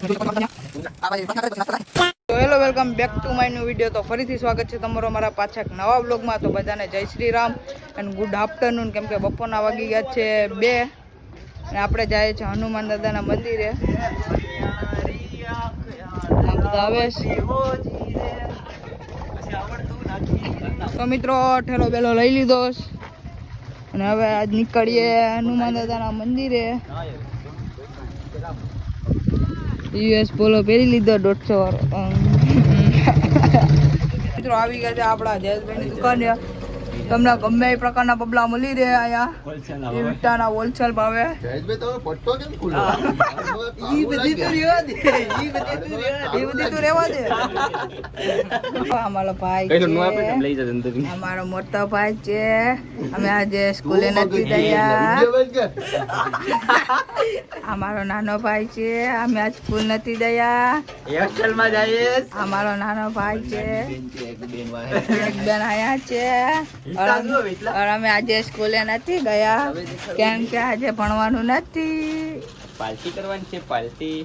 તો hello welcome back to my new video. તો ફરીથી સ્વાગત છે તમારો મારા પાછા નવા બ્લોગમાં. તો બધાને જય Shri Ram and good afternoon. કેમ કે બપોરના વાગી ગયા છે 2 અને આપણે જઈએ છીએ હનુમાન દાદાના મંદિરે. તો મિત્રો ઠેલો બેલો લઈ લીધો અને હવે આજ નીકળીએ હનુમાન દાદાના મંદિરે. યુએસ પોલો પહેરી લીધો 150 વાળો. મિત્રો આવી ગયા છે આપણા જયેશભાઈની દુકાને. તમને ગમે એ પ્રકારના બબલા મળી રહે અહીંયા વિટાના હોલસેલ ભાવે. અમારો ભાઈ છે, અમારો મોટો ભાઈ છે. અમે આજે સ્કૂલે નથી ગયા. અમારો નાનો ભાઈ છે, અમે આજ સ્કૂલ નથી ગયા. અમારો નાનો ભાઈ છે, એક બેન આયા છે. અમે આજે સ્કૂલે નથી ગયા કેમ કે આજે ભણવાનું નથી, પાર્ટી કરવાની છે. પાર્ટી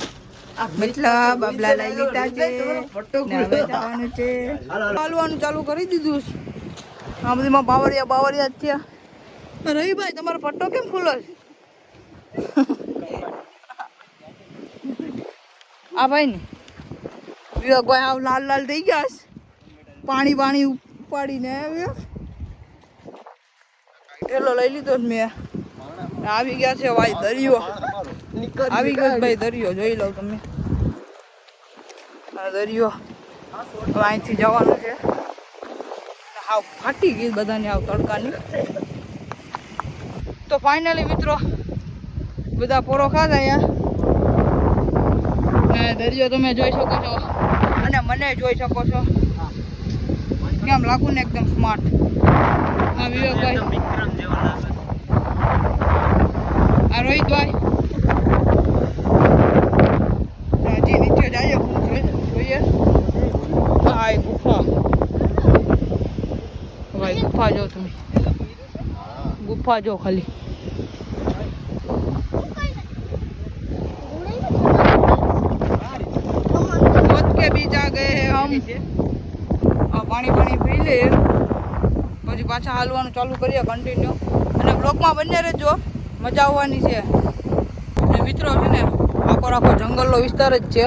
મતલબ બબલા લઈ લીધા છે, હવે જવાનું છે. ચાલવાનું ચાલુ કરી દીધું. આ બધીમાં બાવરિયા જ થયા. રહીભાઈ તમારો પટ્ટો કેમ ખુલ્લો છે? આ ભાઈ ને વિવેકભાઈ આવ લાલ થઈ ગયા. પાણી ઉપાડીને ઠેલો લઈ લીધો મેં. આવી ગયા છે ભાઈ દરિયો. આવી ગયો ભાઈ દરિયો, જોઈ લો તમે દરિયો. હવે અહીંથી જવાનું છે. હાવ ફાટી ગઈ બધાને આવ તડકાની. તો ફાઇનલી મિત્રો બધા પોરો ખાધા અહીંયા. દરિયો તમે જોઈ શકો છો અને મને જોઈ શકો છો. કેમ લાગુ ને એકદમ સ્માર્ટ. આ વિવેકભાઈ, આ રોહિતભાઈ હજી નીચે જઈએ જોઈએ. હા એ ગુફા ભાઈ, ગુફા જો તમે, ગુફા જો ખાલી. કે બીજા ગયે હમ પાણી પી લે પછી પાછા હાલવાનું ચાલુ કરીએ કન્ટિન્યુ. અને બ્લોકમાં બંને રહેજો, મજા આવવાની છે. અને મિત્રો છે ને આખો જંગલનો વિસ્તાર જ છે,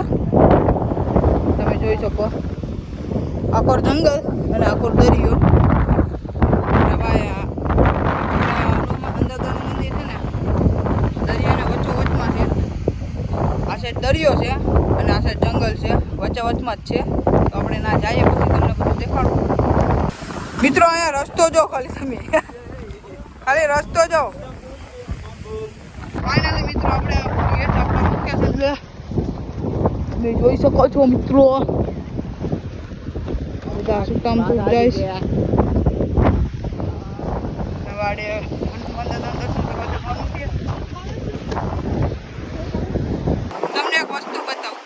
તમે જોઈ શકો. આખો જંગલ અને આખો દરિયો. અને ભાઈ હનુમાન દાદાનું મંદિર છે ને દરિયાને વચ્ચોવચમાં છે. આ સાઈડ દરિયો છે અને આ સાઈડ જંગલ છે, વચ્ચોવચમાં જ છે. તો આપણે ના જઈએ પછી તમને બધું દેખાડું. મિત્રો અહીંયા રસ્તો જો ખાલી, તમે ખાલી રસ્તો જો. ફાઇનલી મિત્રો આપણે આપણા લોકેશન છે, તમે જોઈ શકો છો મિત્રો. બધા સુકામ જાય છે. વાડે હનુમાન દાદાના દર્શન કરવા જવાનું છે. તમને એક વસ્તુ બતાવું,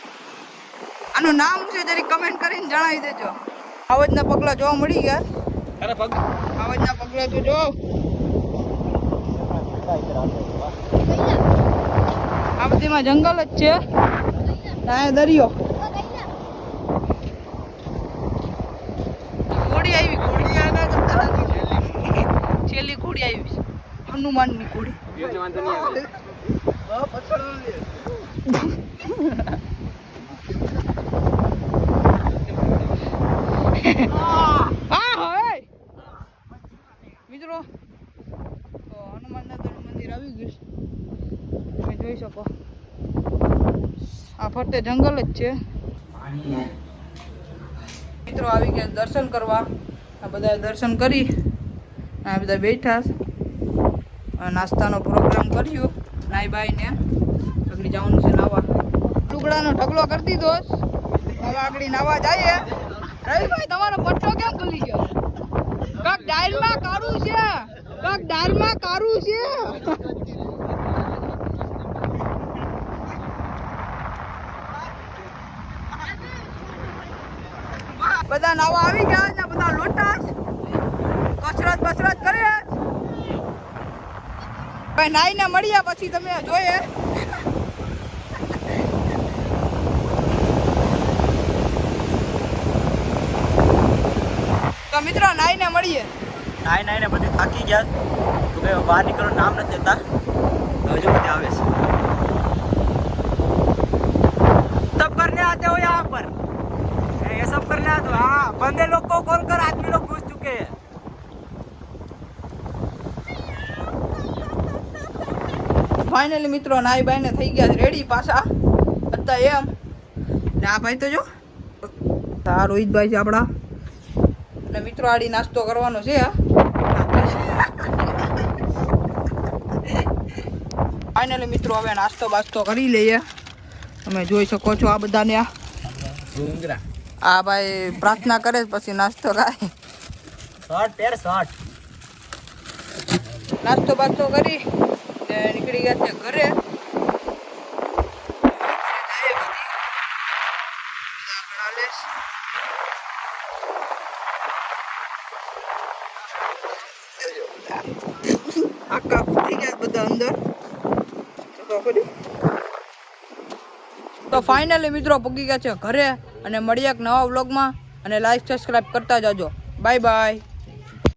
આનું નામ છે જરી કમેન્ટ કરીને જણાવી દેજો. આવજના પગલા જોવા મળી ગયા. આવજના પગલા તો જો. આ બધીમાં જંગલ જ છે, ત્યાં દરિયો. ઘોડી આવી, છેલ્લી ઘોડી આવી, હનુમાનની ઘોડી. મિત્રો તો હનુમાન દાદાનું મંદિર આવી ગયું, તમે જોઈ શકો. આ ફરતે જંગલ જ છે. મિત્રો આવી ગયા દર્શન કરવા. આ બધા દર્શન કરી આ બધા બેઠા. નાસ્તાનો પ્રોગ્રામ કર્યો. નાઈ બાઈને આગળ જવાનું છે નાવા. ટુકડાનો ઢગલો કરી દીધો. હવે આગળ નાવા જઈએ. રવિભાઈ તમારો પટ્ટો કેમ ખુલી ગયો? કાક ડાયલમાં કારું છે, કાક ડાયલમાં કારું છે. બધા નાવા આવી ગયા ને બધા લોટા કસરત કરે. ભાઈ નાઈને મળ્યા પછી તમે જોઈએ તો મિત્રો નાઈને મળીએ. નાઈને બધું થાકી ગયા તો કે બહાર નીકળવાનું નામ નથી લેતા. હવે જો બધા આવે છે. सब करने आते हो यहाँ पर? ये सब करने आते हो? हाँ, बंदे लोग को कॉल कर, आदमी लोग घुस चुके हैं. ફાઇનલી મિત્રો નાઈ બાઈને થઈ ગયા રેડી પાછા હતા એમ. ને આ ભાઈ તો જો આ રોહિતભાઈ છે આપણા. અને મિત્રો આડી નાસ્તો કરવાનો છે. ફાઇનલી મિત્રો હવે નાસ્તો બાસ્તો કરી લઈએ. તમે જોઈ શકો છો આ બધાને. આ ભાઈ પ્રાર્થના કરે પછી નાસ્તો ખાય. शॉर्ट નાસ્તો બાસ્તો કરી ને નીકળી ગયા છે ઘરે. આખા ફૂટી ગયા બધા અંદર. તો ફાઇનલી મિત્રો પગી ગયા છે ઘરે. અને મળીએ એક નવા વ્લોગમાં. અને લાઈક સબસ્ક્રાઇબ કરતા જાજો. Bye bye.